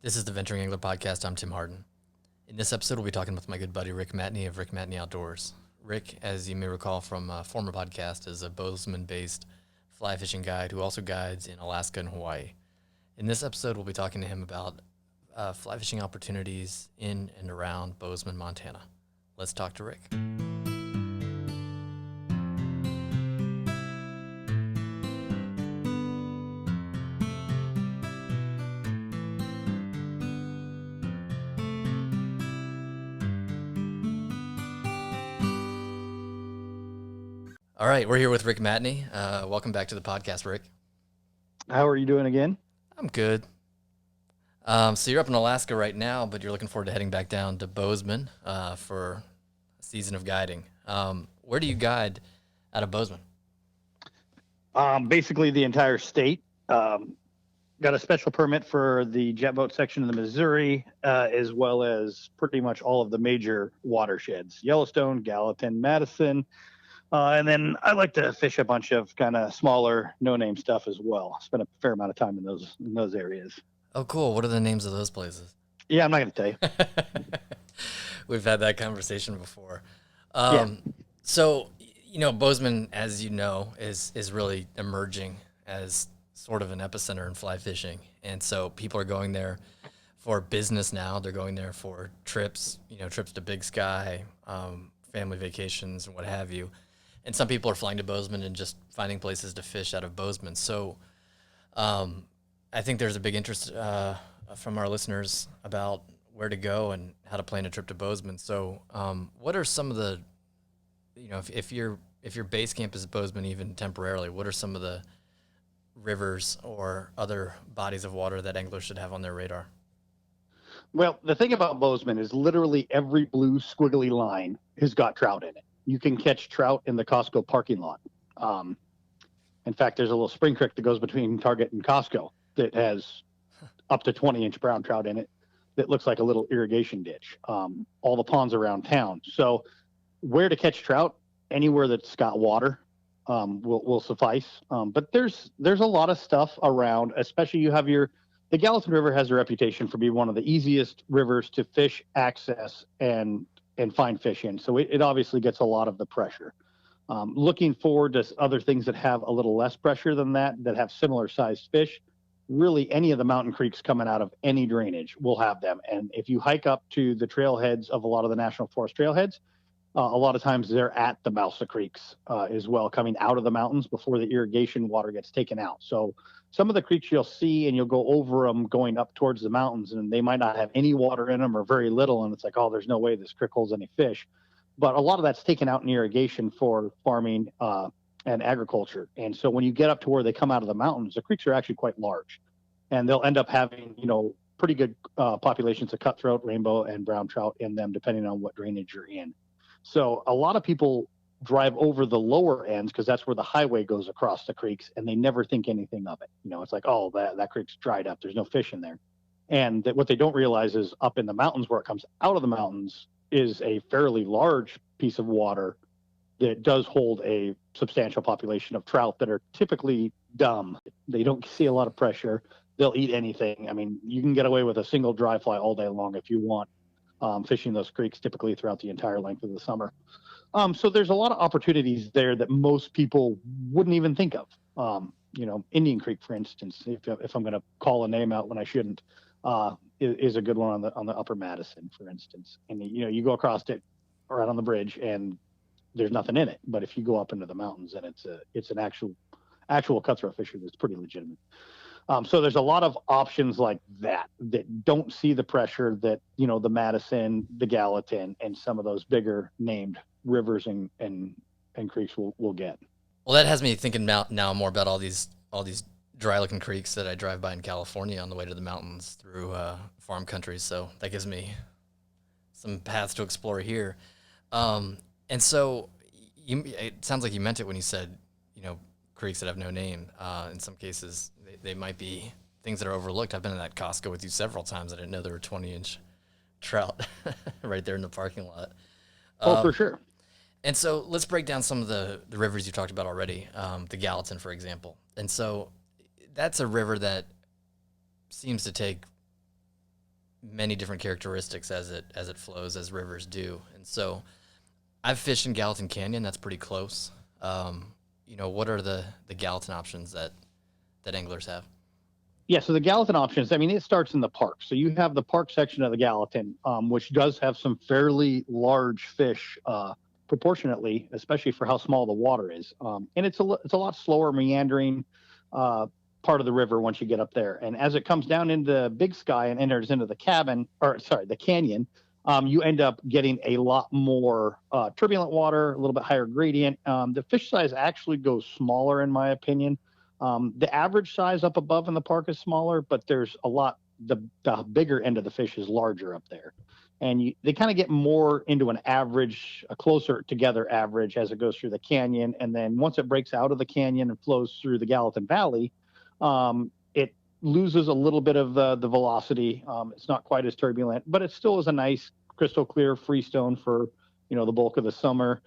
This is the Venturing Angler Podcast. I'm Tim Harden. In this episode, we'll be talking with my good buddy Rick Matney of Rick Matney Outdoors. Rick, as you may recall from a former podcast, is a Bozeman-based fly fishing guide who also guides in Alaska and Hawaii. In this episode, we'll be talking to him about fly fishing opportunities in and around Bozeman, Montana. Let's talk to Rick. All right, we're here with Rick Matney. Welcome back to the podcast, Rick. How are you doing again? I'm good. So you're up in Alaska right now, but you're looking forward to heading back down to Bozeman for a season of guiding. Where do you guide out of Bozeman? Basically the entire state. Got a special permit for the jet boat section of the Missouri, as well as pretty much all of the major watersheds, Yellowstone, Gallatin, Madison. And then I like to fish a bunch of kind of smaller, no-name stuff as well. Spend a fair amount of time in those areas. Oh, cool. What are the names of those places? Yeah, I'm not going to tell you. We've had that conversation before. Yeah. So, Bozeman, as you know, is really emerging as sort of an epicenter in fly fishing. And so people are going there for business now. They're going there for trips, trips to Big Sky, family vacations, and what have you. And some people are flying to Bozeman and just finding places to fish out of Bozeman. So I think there's a big interest from our listeners about where to go and how to plan a trip to Bozeman. So what are some of the, if your base camp is Bozeman even temporarily, what are some of the rivers or other bodies of water that anglers should have on their radar? Well, the thing about Bozeman is literally every blue squiggly line has got trout in it. You can catch trout in the Costco parking lot. In fact, there's a little spring creek that goes between Target and Costco that has up to 20-inch brown trout in it that looks like a little irrigation ditch. All the ponds around town. So where to catch trout, anywhere that's got water will suffice. But there's a lot of stuff around, especially the Gallatin River has a reputation for being one of the easiest rivers to fish, access, and find fish in. So it obviously gets a lot of the pressure. Looking forward to other things that have a little less pressure than that have similar sized fish. Really, any of the mountain creeks coming out of any drainage will have them. And if you hike up to the trailheads of a lot of the National Forest trailheads, a lot of times they're at the mouths of creeks as well, coming out of the mountains before the irrigation water gets taken out. So some of the creeks you'll see and you'll go over them going up towards the mountains, and they might not have any water in them or very little. And it's like, oh, there's no way this creek holds any fish. But a lot of that's taken out in irrigation for farming and agriculture. And so when you get up to where they come out of the mountains, the creeks are actually quite large, and they'll end up having, pretty good populations of cutthroat, rainbow, and brown trout in them, depending on what drainage you're in. So a lot of people drive over the lower ends because that's where the highway goes across the creeks, and they never think anything of it. It's like, oh, that creek's dried up. There's no fish in there. And what they don't realize is up in the mountains, where it comes out of the mountains, is a fairly large piece of water that does hold a substantial population of trout that are typically dumb. They don't see a lot of pressure. They'll eat anything. I mean, you can get away with a single dry fly all day long if you want, fishing those creeks typically throughout the entire length of the summer. So there's a lot of opportunities there that most people wouldn't even think of. Indian Creek, for instance, if I'm going to call a name out when I shouldn't, is a good one on the Upper Madison, for instance. And you go across it right on the bridge, and there's nothing in it. But if you go up into the mountains, and it's an actual cutthroat fishery that's pretty legitimate. So there's a lot of options like that don't see the pressure that the Madison, the Gallatin, and some of those bigger named rivers and creeks will get. Well, that has me thinking now more about all these dry looking creeks that I drive by in California on the way to the mountains through farm country. So that gives me some paths to explore here. And so it sounds like you meant it when you said, creeks that have no name. In some cases, they might be things that are overlooked. I've been in that Costco with you several times. I didn't know there were 20-inch trout right there in the parking lot. Oh, for sure. And so let's break down some of the rivers you talked about already, the Gallatin, for example. And so that's a river that seems to take many different characteristics as it flows, as rivers do. And so I've fished in Gallatin Canyon. That's pretty close. What are the Gallatin options that anglers have? Yeah, so the Gallatin options, I mean, it starts in the park. So you have the park section of the Gallatin, which does have some fairly large fish, proportionately, especially for how small the water is. And it's a lot slower meandering part of the river once you get up there. And as it comes down into Big Sky and enters into the the canyon, you end up getting a lot more turbulent water, a little bit higher gradient. The fish size actually goes smaller, in my opinion. The average size up above in the park is smaller, but there's a lot. The bigger end of the fish is larger up there, and they kind of get more into an average, a closer together average as it goes through the canyon. And then once it breaks out of the canyon and flows through the Gallatin Valley, it loses a little bit of the velocity. It's not quite as turbulent, but it still is a nice crystal clear freestone for the bulk of the summer.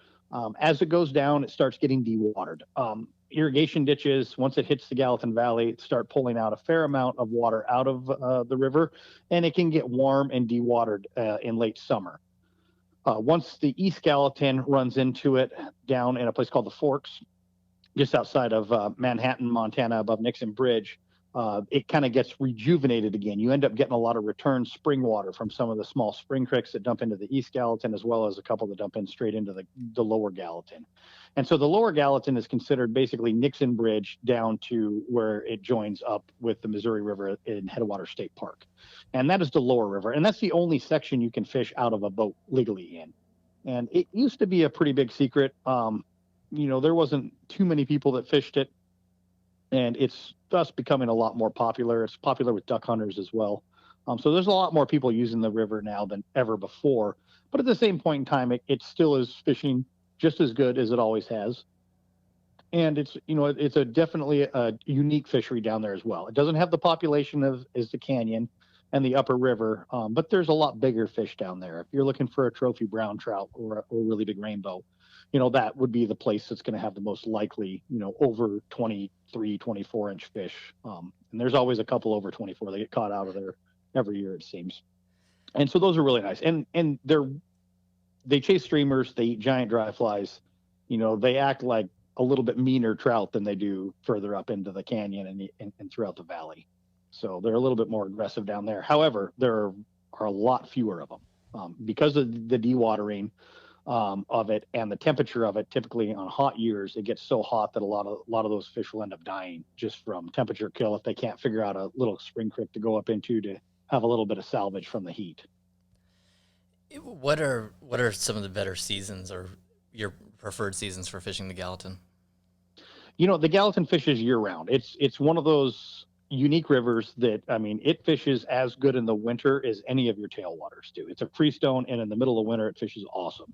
As it goes down, it starts getting dewatered. Irrigation ditches, once it hits the Gallatin Valley, start pulling out a fair amount of water out of the river, and it can get warm and dewatered in late summer. Once the East Gallatin runs into it down in a place called the Forks, just outside of Manhattan, Montana, above Nixon Bridge, it kind of gets rejuvenated again. You end up getting a lot of return spring water from some of the small spring creeks that dump into the East Gallatin, as well as a couple that dump in straight into the Lower Gallatin. And so the Lower Gallatin is considered basically Nixon Bridge down to where it joins up with the Missouri River in Headwater State Park. And that is the Lower River. And that's the only section you can fish out of a boat legally in. And it used to be a pretty big secret. There wasn't too many people that fished it. And it's thus becoming a lot more popular. It's popular with duck hunters as well. So there's a lot more people using the river now than ever before. But at the same point in time, it still is fishing just as good as it always has. And it's definitely a unique fishery down there as well. It doesn't have the population as the canyon and the upper river, but there's a lot bigger fish down there. If you're looking for a trophy brown trout or a really big rainbow, that would be the place that's going to have the most likely, over 23, 24-inch fish. And there's always a couple over 24 that get caught out of there every year, it seems. And so those are really nice. And they chase streamers, they eat giant dry flies. They act like a little bit meaner trout than they do further up into the canyon and throughout the valley. So they're a little bit more aggressive down there. However, there are a lot fewer of them because of the dewatering of it and the temperature of it. Typically on hot years, it gets so hot that a lot of those fish will end up dying just from temperature kill if they can't figure out a little spring creek to go up into to have a little bit of salvage from the heat. What are some of the better seasons or your preferred seasons for fishing the Gallatin? The Gallatin fishes year round. It's one of those unique rivers that, it fishes as good in the winter as any of your tailwaters do. It's a freestone, and in the middle of winter, it fishes awesome.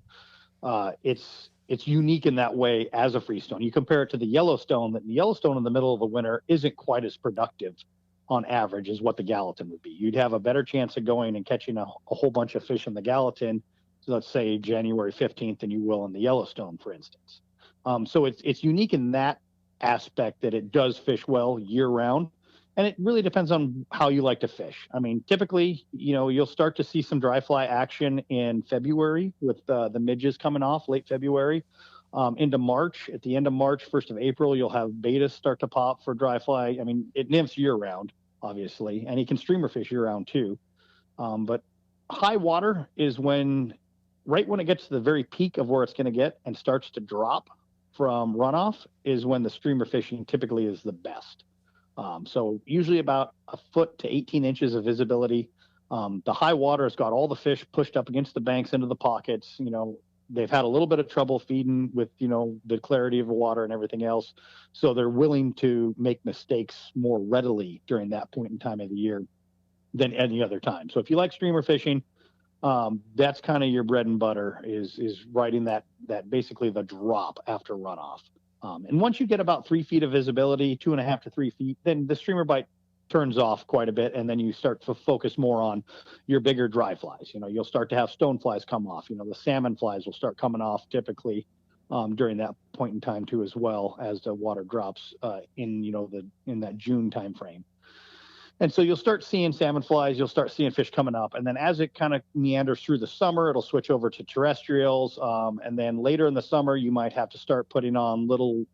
It's unique in that way as a freestone. You compare it to the Yellowstone, that the Yellowstone in the middle of the winter isn't quite as productive on average as what the Gallatin would be. You'd have a better chance of going and catching a whole bunch of fish in the Gallatin, so let's say January 15th, than you will in the Yellowstone, for instance. So it's unique in that aspect that it does fish well year round. And it really depends on how you like to fish. Typically, you'll start to see some dry fly action in February with the midges coming off late February into March. At the end of March, 1st of April, you'll have betas start to pop for dry fly. It nymphs year round, obviously, and you can streamer fish year round too. But high water is right when it gets to the very peak of where it's going to get and starts to drop from runoff is when the streamer fishing typically is the best. So usually about a foot to 18 inches of visibility. The high water has got all the fish pushed up against the banks into the pockets. They've had a little bit of trouble feeding with, the clarity of the water and everything else. So they're willing to make mistakes more readily during that point in time of the year than any other time. So if you like streamer fishing, that's kind of your bread and butter is riding that basically the drop after runoff. And once you get about 3 feet of visibility, 2.5 to 3 feet, then the streamer bite turns off quite a bit, and then you start to focus more on your bigger dry flies. You'll start to have stone flies come off. The salmon flies will start coming off typically during that point in time too, as well as the water drops in that June time frame. And so you'll start seeing salmon flies, you'll start seeing fish coming up. And then as it kind of meanders through the summer, it'll switch over to terrestrials. And then later in the summer, you might have to start putting on little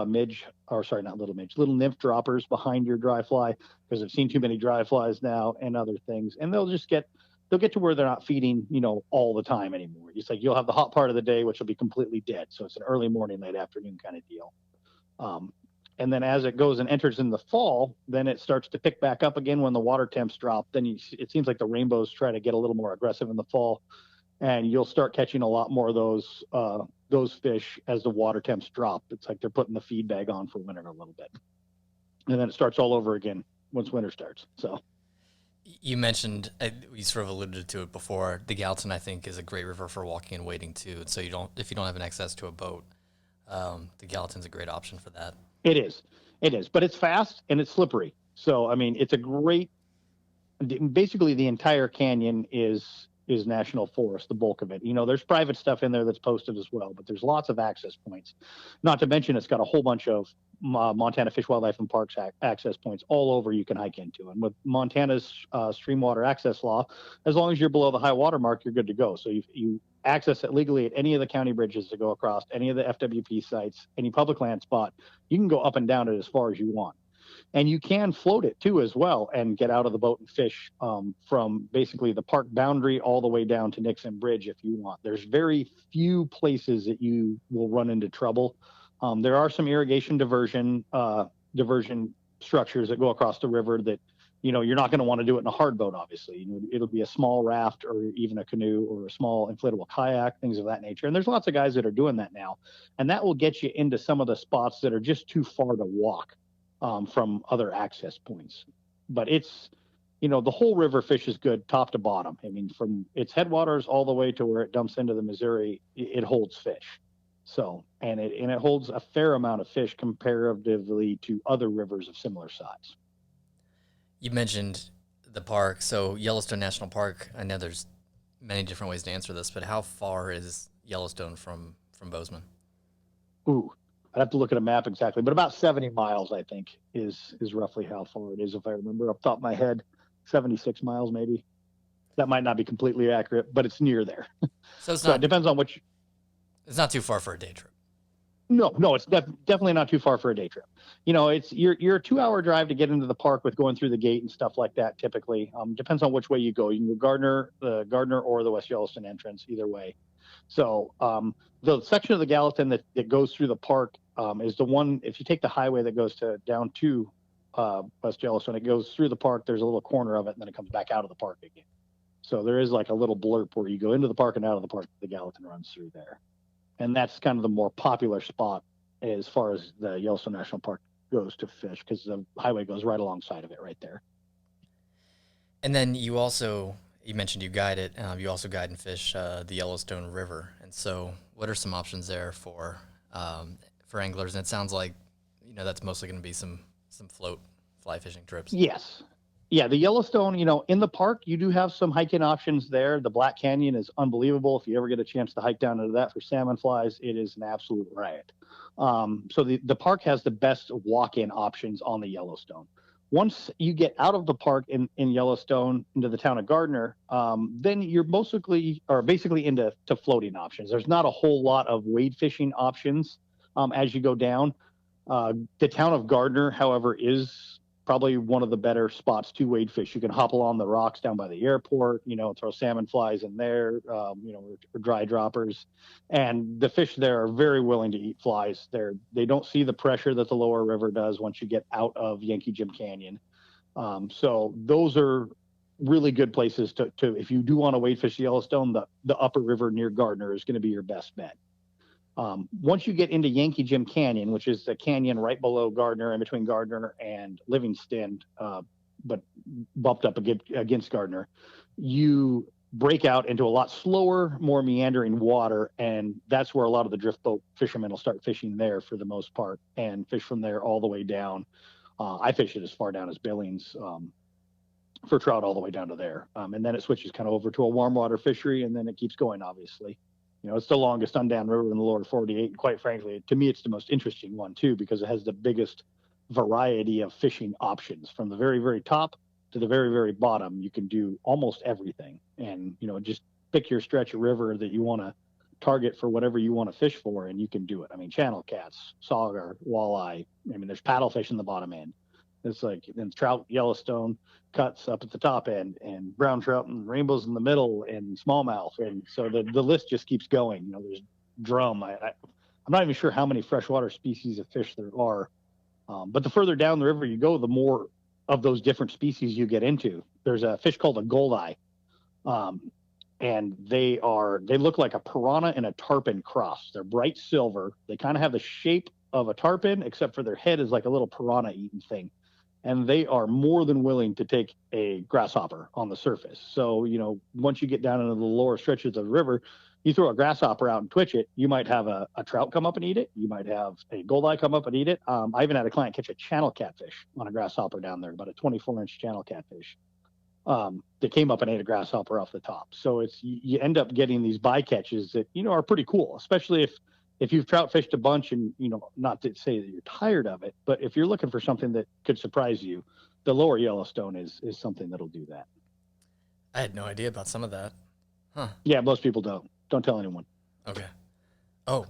midge, or sorry, not little midge, little nymph droppers behind your dry fly, because I've seen too many dry flies now and other things. And they'll get to where they're not feeding, all the time anymore. It's like you'll have the hot part of the day, which will be completely dead. So it's an early morning, late afternoon kind of deal. And then as it goes and enters in the fall, then it starts to pick back up again when the water temps drop. Then it seems like the rainbows try to get a little more aggressive in the fall, and you'll start catching a lot more of those fish as the water temps drop. It's like they're putting the feed bag on for winter a little bit, and then it starts all over again once winter starts. So you mentioned, we sort of alluded to it before, the Gallatin, I think, is a great river for walking and wading too. And so if you don't have an access to a boat, the Gallatin's a great option for that. It is, but it's fast and it's slippery. So, I mean, it's a great, basically the entire canyon is national forest, the bulk of it. There's private stuff in there that's posted as well, but there's lots of access points. Not to mention it's got a whole bunch of Montana Fish, Wildlife, and Parks access points all over you can hike into. And with Montana's stream water access law, as long as you're below the high water mark, you're good to go. So you access it legally at any of the county bridges to go across, any of the FWP sites, any public land spot. You can go up and down it as far as you want. And you can float it too as well and get out of the boat and fish from basically the park boundary all the way down to Nixon Bridge if you want. There's very few places that you will run into trouble. There are some irrigation diversion structures that go across the river that, you're not going to want to do it in a hard boat, obviously. It'll be a small raft or even a canoe or a small inflatable kayak, things of that nature. And there's lots of guys that are doing that now. And that will get you into some of the spots that are just too far to walk from other access points. But it's, the whole river fish is good top to bottom. I mean, from its headwaters all the way to where it dumps into the Missouri, it holds fish. So, and it holds a fair amount of fish comparatively to other rivers of similar size. You mentioned the park. So Yellowstone National Park, I know there's many different ways to answer this, but how far is Yellowstone from Bozeman? Ooh, I'd have to look at a map exactly, but about 70 miles, I think, is roughly how far it is, if I remember off the top of my head. 76 miles, maybe. That might not be completely accurate, but it's near there. So it depends on which. It's not too far for a day trip. No, it's definitely not too far for a day trip. It's you're a 2-hour drive to get into the park with going through the gate and stuff like that. Typically, depends on which way you go. You can go Gardner or the West Yellowstone entrance, either way. So the section of the Gallatin that goes through the park is the one. If you take the highway that goes down to West Yellowstone, it goes through the park. There's a little corner of it, and then it comes back out of the park again. So there is like a little blurb where you go into the park and out of the park. The Gallatin runs through there. And that's kind of the more popular spot as far as the Yellowstone National Park goes to fish, because the highway goes right alongside of it right there. And then you mentioned you guide it. You also guide and fish the Yellowstone River. And so what are some options there for anglers? And it sounds like, that's mostly going to be some float fly fishing trips. Yes. Yeah, the Yellowstone, in the park, you do have some hiking options there. The Black Canyon is unbelievable. If you ever get a chance to hike down into that for salmon flies, it is an absolute riot. So the park has the best walk-in options on the Yellowstone. Once you get out of the park in Yellowstone into the town of Gardner, then you're basically into floating options. There's not a whole lot of wade fishing options as you go down. The town of Gardner, however, is probably one of the better spots to wade fish. You can hop along the rocks down by the airport, throw salmon flies in there, or dry droppers. And the fish there are very willing to eat flies. They don't see the pressure that the lower river does once you get out of Yankee Jim Canyon. So those are really good places to if you do want to wade fish Yellowstone, the upper river near Gardner is going to be your best bet. Once you get into Yankee Jim Canyon, which is the canyon right below Gardner, in between Gardner and Livingston, but bumped up against Gardner, you break out into a lot slower, more meandering water, and that's where a lot of the drift boat fishermen will start fishing there for the most part, and fish from there all the way down. I fish it as far down as Billings for trout all the way down to there, and then it switches kind of over to a warm water fishery, and then it keeps going, obviously. It's the longest undammed river in the lower 48. And quite frankly, to me, it's the most interesting one, too, because it has the biggest variety of fishing options from the very, very top to the very, very bottom, you can do almost everything. And, just pick your stretch of river that you want to target for whatever you want to fish for, and you can do it. I mean, channel cats, sauger, walleye. I mean, there's paddlefish in the bottom end. It's like then trout, Yellowstone, cuts up at the top end, and brown trout and rainbows in the middle, and smallmouth. And so the list just keeps going. There's drum. I'm not even sure how many freshwater species of fish there are. But the further down the river you go, the more of those different species you get into. There's a fish called a goldeye. And they look like a piranha and a tarpon cross. They're bright silver. They kind of have the shape of a tarpon, except for their head is like a little piranha eating thing. And they are more than willing to take a grasshopper on the surface. So, once you get down into the lower stretches of the river, you throw a grasshopper out and twitch it, you might have a trout come up and eat it. You might have a goldeye come up and eat it. I even had a client catch a channel catfish on a grasshopper down there, about a 24-inch channel catfish. That came up and ate a grasshopper off the top. So you end up getting these bycatches that, are pretty cool, especially if you've trout fished a bunch and, not to say that you're tired of it, but if you're looking for something that could surprise you, the lower Yellowstone is something that'll do that. I had no idea about some of that. Huh. Yeah, most people don't. Don't tell anyone. Okay. Oh,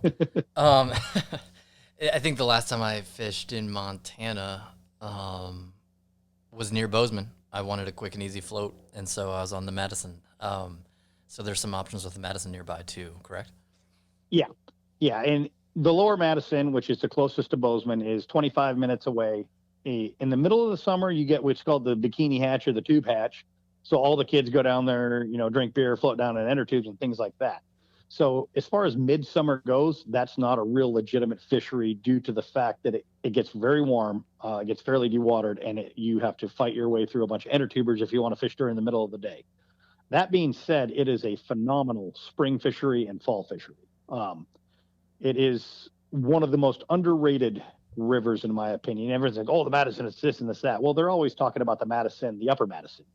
I think the last time I fished in Montana was near Bozeman. I wanted a quick and easy float, and so I was on the Madison. So there's some options with the Madison nearby too, correct? Yeah, and the Lower Madison, which is the closest to Bozeman, is 25 minutes away. In the middle of the summer, you get what's called the bikini hatch or the tube hatch. So all the kids go down there, drink beer, float down in inner tubes and things like that. So as far as midsummer goes, that's not a real legitimate fishery due to the fact that it gets very warm, it gets fairly dewatered, and you have to fight your way through a bunch of inner tubers if you want to fish during the middle of the day. That being said, it is a phenomenal spring fishery and fall fishery. It is one of the most underrated rivers, in my opinion. Everyone's like, oh, the Madison is this and this, that. Well, they're always talking about the Madison, the upper Madison.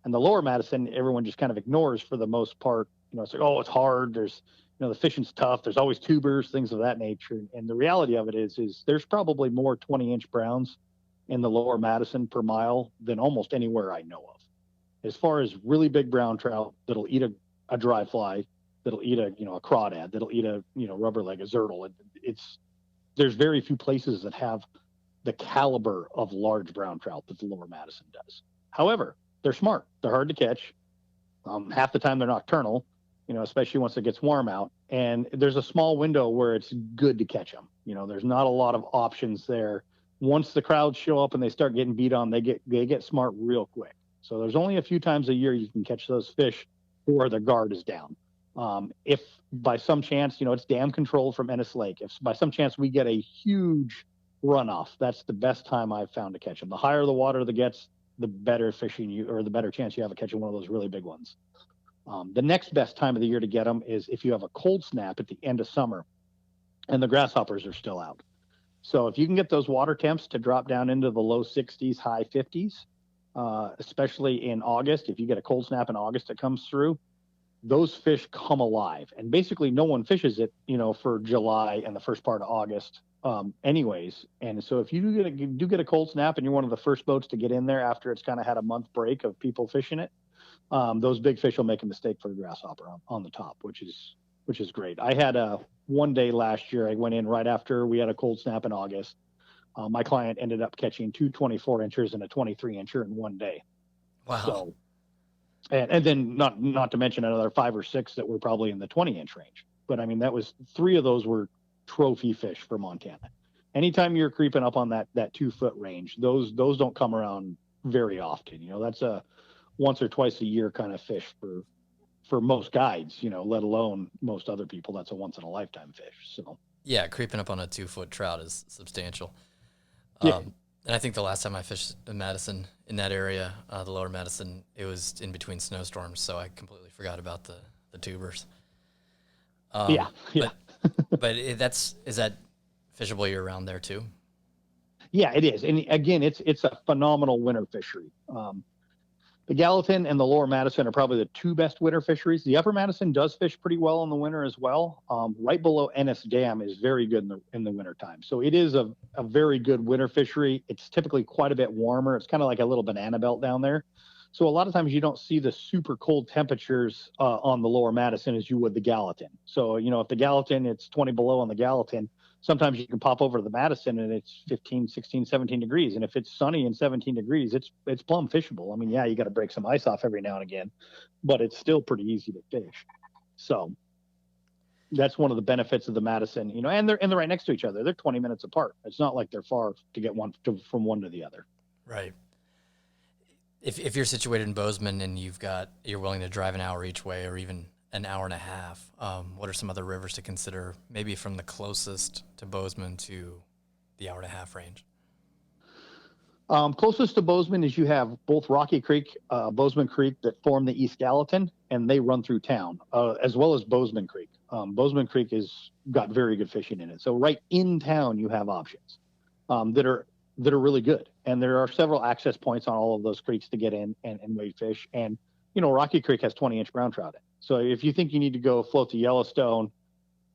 And the lower Madison, everyone just kind of ignores for the most part. It's like, oh, it's hard. There's, the fishing's tough. There's always tubers, things of that nature. And the reality of it is there's probably more 20-inch browns in the lower Madison per mile than almost anywhere I know of. As far as really big brown trout that'll eat a dry fly, that'll eat a crawdad, that'll eat a, rubber leg, a zertle. There's very few places that have the caliber of large brown trout that the lower Madison does. However, they're smart. They're hard to catch. Half the time they're nocturnal, especially once it gets warm out. And there's a small window where it's good to catch them. There's not a lot of options there. Once the crowds show up and they start getting beat on, they get smart real quick. So there's only a few times a year you can catch those fish where the guard is down. If by some chance, it's dam controlled from Ennis Lake. If by some chance we get a huge runoff, that's the best time I've found to catch them. The higher the water that gets, the better fishing or the better chance you have of catching one of those really big ones. The next best time of the year to get them is if you have a cold snap at the end of summer and the grasshoppers are still out. So if you can get those water temps to drop down into the low 60s, high 50s, especially in August, if you get a cold snap in August that comes through, those fish come alive. And basically no one fishes it, for July and the first part of August anyways. And so if you do get a cold snap and you're one of the first boats to get in there after it's kind of had a month break of people fishing it, those big fish will make a mistake for a grasshopper on the top, which is great. I had one day last year, I went in right after we had a cold snap in August. My client ended up catching two 24-inchers and a 23-incher in one day. Wow. So, and then not to mention another 5 or 6 that were probably in the 20-inch range. But I mean, that was 3 of those were trophy fish for Montana. Anytime you're creeping up on that 2-foot range, those don't come around very often. That's a once or twice a year kind of fish for most guides, let alone most other people. That's a once in a lifetime fish. So yeah, creeping up on a 2-foot trout is substantial. Yeah. And I think the last time I fished in Madison in that area, the lower Madison, it was in between snowstorms, so I completely forgot about the tubers. Yeah. But is that fishable year round there too? Yeah, it is. And again, it's a phenomenal winter fishery. The Gallatin and the Lower Madison are probably the two best winter fisheries. The Upper Madison does fish pretty well in the winter as well. Right below Ennis Dam is very good in the winter time. So it is a very good winter fishery. It's typically quite a bit warmer. It's kind of like a little banana belt down there. So a lot of times you don't see the super cold temperatures on the Lower Madison as you would the Gallatin. So, if the Gallatin, it's 20 below on the Gallatin, sometimes you can pop over to the Madison and it's 15, 16, 17 degrees. And if it's sunny and 17 degrees, it's plumb fishable. I mean, yeah, you got to break some ice off every now and again, but it's still pretty easy to fish. So that's one of the benefits of the Madison, and they're right next to each other. They're 20 minutes apart. It's not like they're far to get from one to the other. Right. If you're situated in Bozeman and you're willing to drive an hour each way or even an hour and a half, what are some other rivers to consider, maybe from the closest to Bozeman to the hour and a half range? Closest to Bozeman is you have both Rocky Creek, Bozeman Creek that form the East Gallatin, and they run through town, as well as Bozeman Creek. Bozeman Creek has got very good fishing in it. So right in town, you have options that are really good. And there are several access points on all of those creeks to get in and wade fish. And, Rocky Creek has 20-inch brown trout in it. So if you think you need to go float to Yellowstone,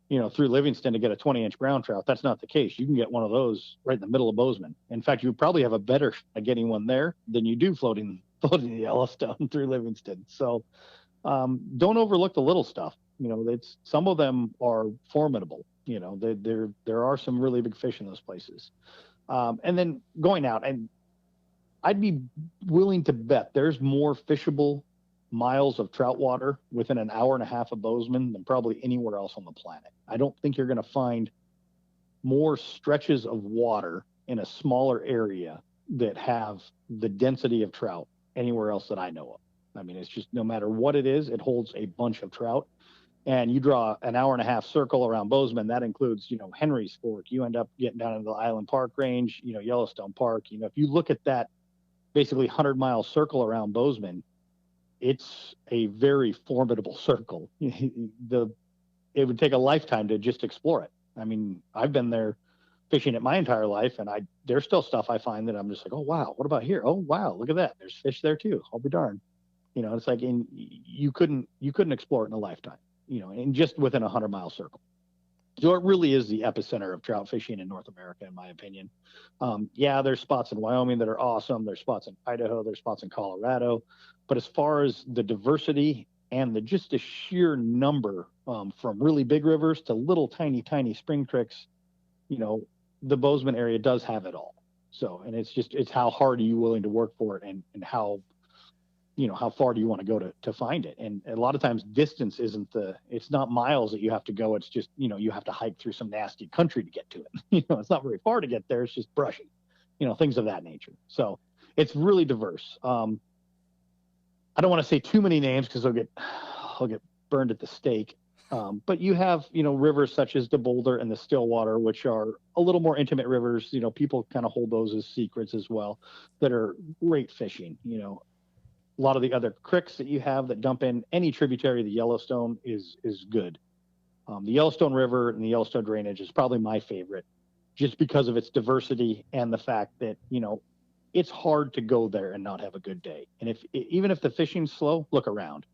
through Livingston to get a 20-inch brown trout, that's not the case. You can get one of those right in the middle of Bozeman. In fact, you probably have a better shot at getting one there than you do floating to Yellowstone through Livingston. So don't overlook the little stuff. Some of them are formidable. There are some really big fish in those places. And then going out, and I'd be willing to bet there's more fishable miles of trout water within an hour and a half of Bozeman than probably anywhere else on the planet. I don't think you're going to find more stretches of water in a smaller area that have the density of trout anywhere else that I know of. I mean, it's just no matter what it is, it holds a bunch of trout. And you draw an hour and a half circle around Bozeman, that includes, Henry's Fork. You end up getting down into the Island Park Range, Yellowstone Park. If you look at that basically 100-mile circle around Bozeman, it's a very formidable circle. It would take a lifetime to just explore it. I mean, I've been there fishing it my entire life, and there's still stuff I find that I'm just like, oh, wow, what about here? Oh, wow, look at that. There's fish there too. I'll be darned. It's like, you couldn't explore it in a lifetime, and just within a 100-mile circle. So it really is the epicenter of trout fishing in North America, in my opinion. Yeah, there's spots in Wyoming that are awesome. There's spots in Idaho. There's spots in Colorado. But as far as the diversity and just the sheer number, from really big rivers to little tiny spring creeks, the Bozeman area does have it all. So, and it's how hard are you willing to work for it, and how far do you want to go to find it? And a lot of times distance it's not miles that you have to go. It's just, you have to hike through some nasty country to get to it. It's not very far to get there. It's just brushy, things of that nature. So it's really diverse. I don't want to say too many names because I'll get burned at the stake. But you have, rivers such as the Boulder and the Stillwater, which are a little more intimate rivers. People kind of hold those as secrets as well, that are great fishing. A lot of the other creeks that you have that dump in any tributary of the Yellowstone is good. The Yellowstone River and the Yellowstone drainage is probably my favorite, just because of its diversity and the fact that, it's hard to go there and not have a good day. And even if the fishing's slow, look around.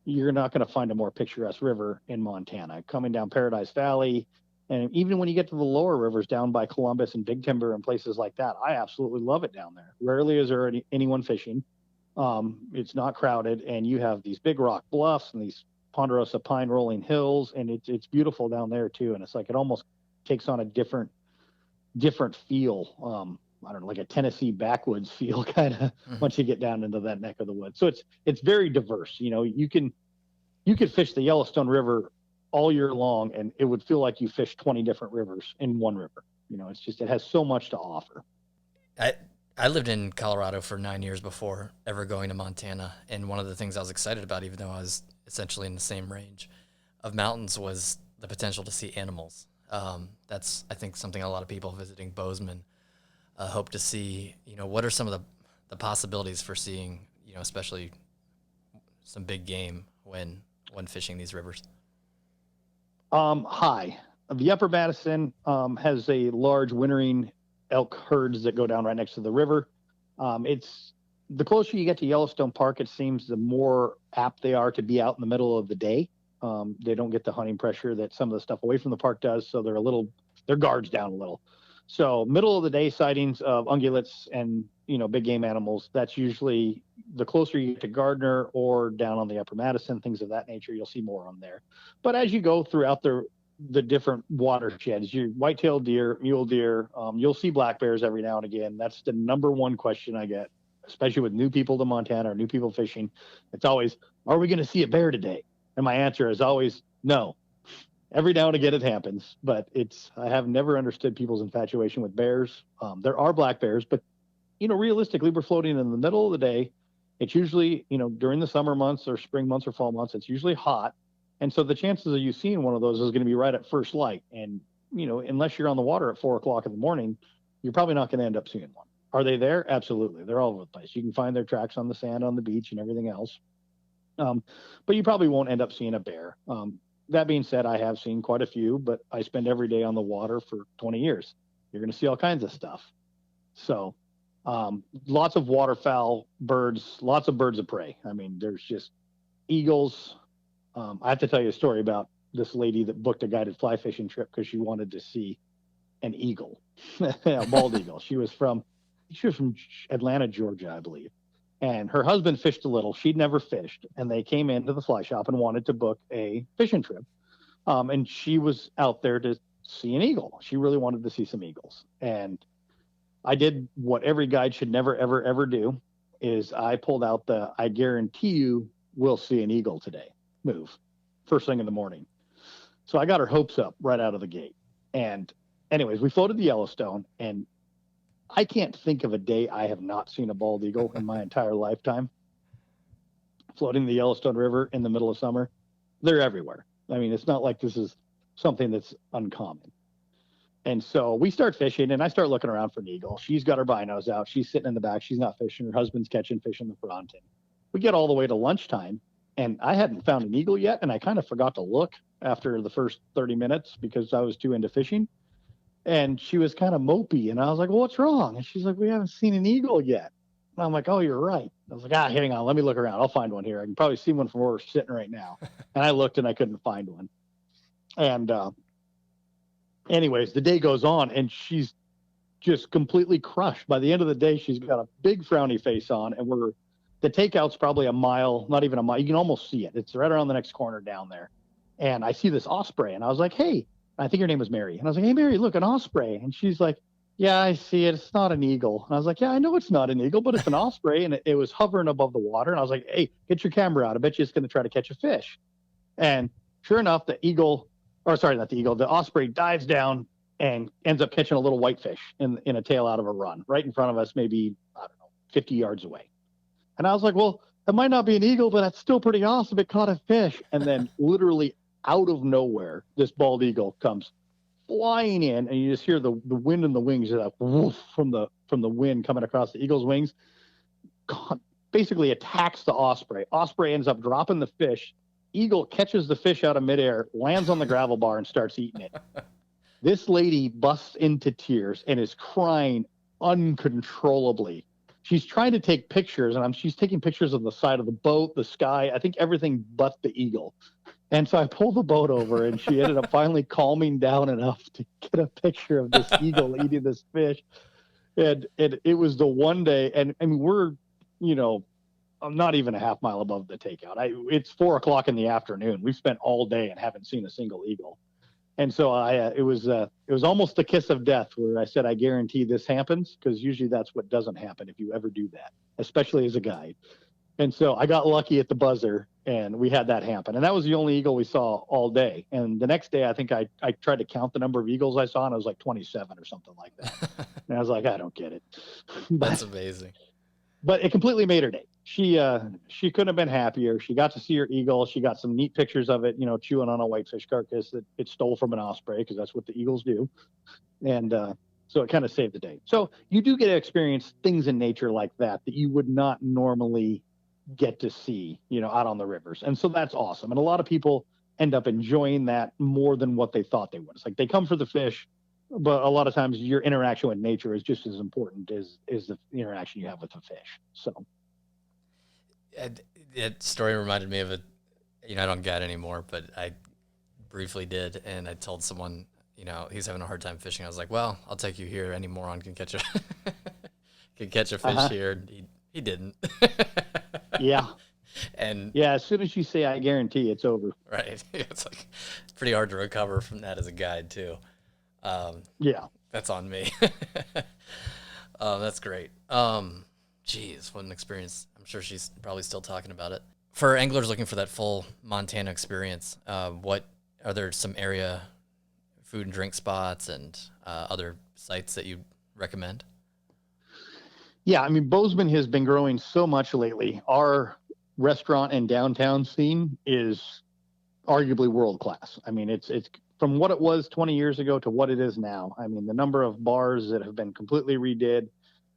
You're not going to find a more picturesque river in Montana. Coming down Paradise Valley, and even when you get to the lower rivers down by Columbus and Big Timber and places like that, I absolutely love it down there. Rarely is there anyone fishing. It's not crowded, and you have these big rock bluffs and these ponderosa pine rolling hills, and it's beautiful down there too. And it's like it almost takes on a different feel. I don't know, like a Tennessee backwoods feel kind of once you get down into that neck of the woods. So it's very diverse. You could fish the Yellowstone River all year long, and it would feel like you fished 20 different rivers in one river. It has so much to offer. I lived in Colorado for 9 years before ever going to Montana, and one of the things I was excited about, even though I was essentially in the same range of mountains, was the potential to see animals. That's, I think, something a lot of people visiting Bozeman hope to see. What are some of the possibilities for seeing, especially some big game when fishing these rivers? High. The Upper Madison has a large wintering elk herds that go down right next to the river. the closer you get to Yellowstone Park, it seems the more apt they are to be out in the middle of the day. They don't get the hunting pressure that some of the stuff away from the park does, so their guards down a little. So middle of the day sightings of ungulates and big game animals, that's usually the closer you get to Gardner or down on the Upper Madison, things of that nature, you'll see more on there. But as you go throughout the different watersheds, your white-tailed deer, mule deer, you'll see black bears every now and again. That's the number one question I get, especially with new people to Montana or new people fishing. It's always, are we going to see a bear today? And my answer is always no. Every now and again it happens, but I have never understood people's infatuation with bears. There are black bears, but realistically, we're floating in the middle of the day. It's usually, during the summer months or spring months or fall months, it's usually hot. And so the chances of you seeing one of those is going to be right at first light. And, unless you're on the water at 4:00 in the morning, you're probably not going to end up seeing one. Are they there? Absolutely. They're all over the place. You can find their tracks on the sand, on the beach and everything else. But you probably won't end up seeing a bear. That being said, I have seen quite a few, but I spend every day on the water for 20 years. You're going to see all kinds of stuff. So lots of waterfowl, birds, lots of birds of prey. I mean, there's just eagles. I have to tell you a story about this lady that booked a guided fly fishing trip because she wanted to see an eagle, a bald eagle. She was from Atlanta, Georgia, I believe. And her husband fished a little. She'd never fished. And they came into the fly shop and wanted to book a fishing trip. And she was out there to see an eagle. She really wanted to see some eagles. And I did what every guide should never, ever, ever do, is I pulled out I guarantee you we'll see an eagle today move first thing in the morning. So I got her hopes up right out of the gate. And anyways, we floated the Yellowstone, and I can't think of a day I have not seen a bald eagle in my entire lifetime. Floating the Yellowstone River in the middle of summer, they're everywhere. I mean, it's not like this is something that's uncommon. And so we start fishing, and I start looking around for an eagle. She's got her binos out. She's sitting in the back. She's not fishing. Her husband's catching fish in the front. And we get all the way to lunchtime, and I hadn't found an eagle yet, and I kind of forgot to look after the first 30 minutes because I was too into fishing. And she was kind of mopey, and I was like, well, what's wrong? And she's like, we haven't seen an eagle yet. And I'm like, oh, you're right. I was like, hang on, let me look around. I'll find one here. I can probably see one from where we're sitting right now. And I looked, and I couldn't find one. And anyways, the day goes on, and she's just completely crushed. By the end of the day, she's got a big frowny face on, and the takeout's probably a mile, not even a mile. You can almost see it. It's right around the next corner down there. And I see this osprey, and I was like, hey, I think her name was Mary. And I was like, hey, Mary, look, an osprey. And she's like, yeah, I see it. It's not an eagle. And I was like, yeah, I know it's not an eagle, but it's an osprey. And it was hovering above the water. And I was like, hey, get your camera out. I bet you it's going to try to catch a fish. And sure enough, the osprey dives down and ends up catching a little whitefish in a tail out of a run right in front of us, maybe, 50 yards away. And I was like, well, it might not be an eagle, but that's still pretty awesome. It caught a fish. And then literally out of nowhere, this bald eagle comes flying in, and you just hear the wind in the wings, like woof, from the wind coming across the eagle's wings. Basically attacks the osprey. Osprey ends up dropping the fish. Eagle catches the fish out of midair, lands on the gravel bar, and starts eating it. This lady busts into tears and is crying uncontrollably. She's trying to take pictures, and she's taking pictures of the side of the boat, the sky, I think everything but the eagle. And so I pulled the boat over, and she ended up finally calming down enough to get a picture of this eagle eating this fish. And it was the one day, and I mean, we're, I'm not even a half mile above the takeout. It's 4:00 in the afternoon. We've spent all day and haven't seen a single eagle. And so it was almost a kiss of death where I said, I guarantee this happens, because usually that's what doesn't happen if you ever do that, especially as a guide. And so I got lucky at the buzzer, and we had that happen. And that was the only eagle we saw all day. And the next day, I think I tried to count the number of eagles I saw, and it was like 27 or something like that. And I was like, I don't get it. That's amazing. But it completely made her day. She couldn't have been happier. She got to see her eagle. She got some neat pictures of it, chewing on a whitefish carcass that it stole from an osprey, because that's what the eagles do. And so it kind of saved the day. So you do get to experience things in nature like that you would not normally get to see, out on the rivers. And so that's awesome. And a lot of people end up enjoying that more than what they thought they would. It's like they come for the fish, but a lot of times your interaction with nature is just as important as the interaction you have with the fish. So That story reminded me of a, I don't get anymore, but I briefly did, and I told someone, he's having a hard time fishing. I was like, well, I'll take you here. Any moron can catch a can catch a fish here. And he didn't. Yeah. And yeah, as soon as you say I guarantee, it's over. Right. It's like pretty hard to recover from that as a guide too. Yeah. That's on me. That's great. Geez, what an experience. I'm sure she's probably still talking about it. For anglers looking for that full Montana experience, what are there some area food and drink spots and other sites that you recommend? Yeah, I mean, Bozeman has been growing so much lately. Our restaurant and downtown scene is arguably world class. I mean, it's from what it was 20 years ago to what it is now. I mean, the number of bars that have been completely redid.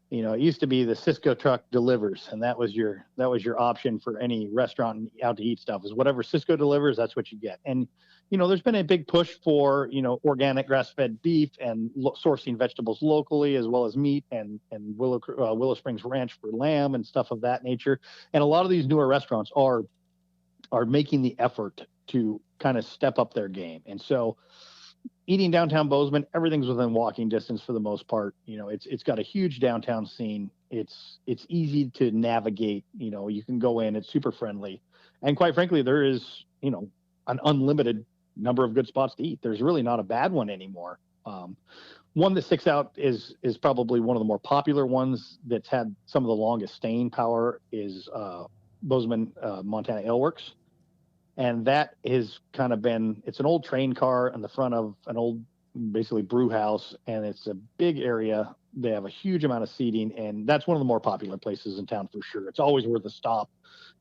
It used to be the Cisco truck delivers, and that was your option for any restaurant out to eat stuff. Is whatever Cisco delivers, that's what you get. And there's been a big push for organic grass-fed beef and sourcing vegetables locally, as well as meat and Willow Springs Ranch for lamb and stuff of that nature. And a lot of these newer restaurants are making the effort to kind of step up their game. And so, eating downtown Bozeman, everything's within walking distance for the most part. It's got a huge downtown scene. It's easy to navigate. You can go in. It's super friendly, and quite frankly, there is an unlimited number of good spots to eat. There's really not a bad one anymore. One that sticks out is probably one of the more popular ones that's had some of the longest staying power is Bozeman, Montana Ale Works. And that has kind of been, it's an old train car in the front of an old, basically brew house. And it's a big area. They have a huge amount of seating, and that's one of the more popular places in town for sure. It's always worth a stop.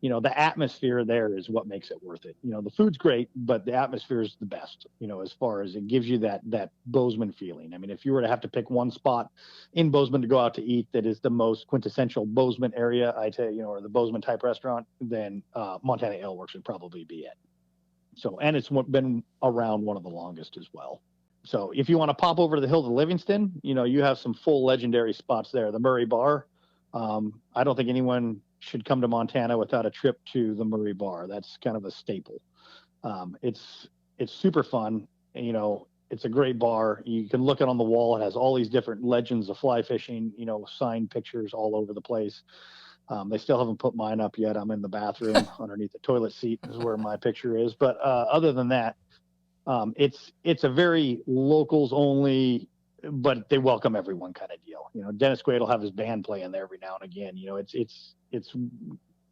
The atmosphere there is what makes it worth it. The food's great, but the atmosphere is the best, as far as it gives you that Bozeman feeling. I mean, if you were to have to pick one spot in Bozeman to go out to eat that is the most quintessential Bozeman area, I tell you, or the Bozeman type restaurant, then Montana Ale Works would probably be it. So, and it's been around one of the longest as well. So if you want to pop over to the hill to Livingston, you have some full legendary spots there. The Murray Bar. I don't think anyone should come to Montana without a trip to the Murray Bar. That's kind of a staple. It's super fun. It's a great bar. You can look it on the wall. It has all these different legends of fly fishing, signed pictures all over the place. They still haven't put mine up yet. I'm in the bathroom underneath the toilet seat is where my picture is. But other than that, it's a very locals only, but they welcome everyone kind of deal. Dennis Quaid will have his band playing there every now and again. It's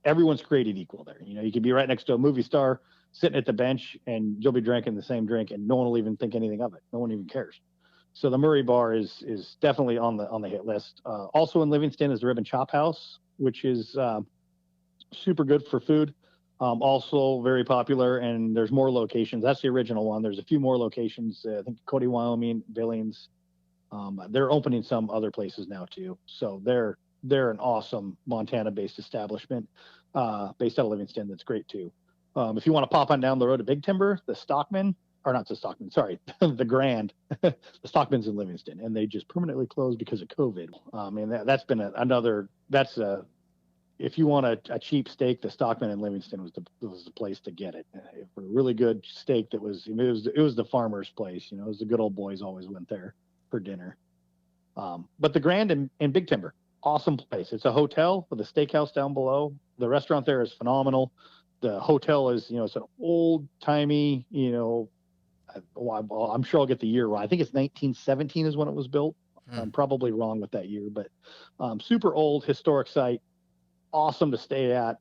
everyone's created equal there. You could be right next to a movie star sitting at the bench, and you'll be drinking the same drink, and no one will even think anything of it. No one even cares. So the Murray Bar is definitely on the hit list. Also in Livingston is the Rib and Chop House, which is super good for food. Also very popular, and there's more locations. That's the original one. There's a few more locations. I think Cody, Wyoming, Billings. They're opening some other places now too. So they're an awesome Montana-based establishment based out of Livingston. That's great too. If you want to pop on down the road to Big Timber, the Stockman, or not the Stockman, sorry, the Grand, the Stockman's in Livingston, and they just permanently closed because of COVID. And that's been if you want a cheap steak, the Stockman in Livingston was the place to get it. For a really good steak, it was the farmer's place. It was the good old boys always went there for dinner. But the Grand in Big Timber, awesome place. It's a hotel with a steakhouse down below. The restaurant there is phenomenal. The hotel is, it's an old timey, I'm sure I'll get the year wrong. I think it's 1917 is when it was built. I'm probably wrong with that year, but super old historic site. Awesome to stay at.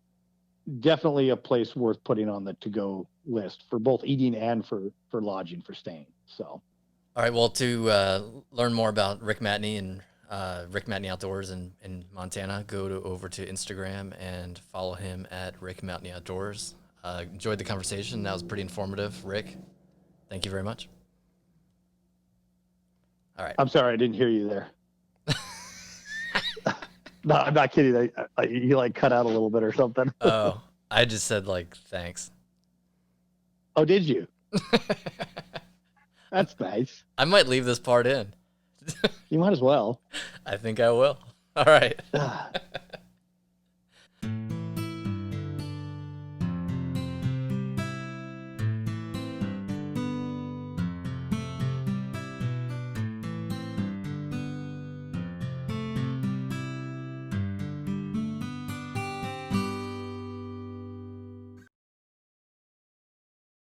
Definitely a place worth putting on the to-go list for both eating and for lodging, for staying. So, all right. Well, to learn more about Rick Matney and Rick Matney Outdoors in Montana, over to Instagram and follow him at Rick Matney Outdoors. Enjoyed the conversation. That was pretty informative. Rick, thank you very much. All right. I'm sorry, I didn't hear you there. No, I'm not kidding. You cut out a little bit or something. Oh, I just said thanks. Oh, did you? That's nice. I might leave this part in. You might as well. I think I will. All right.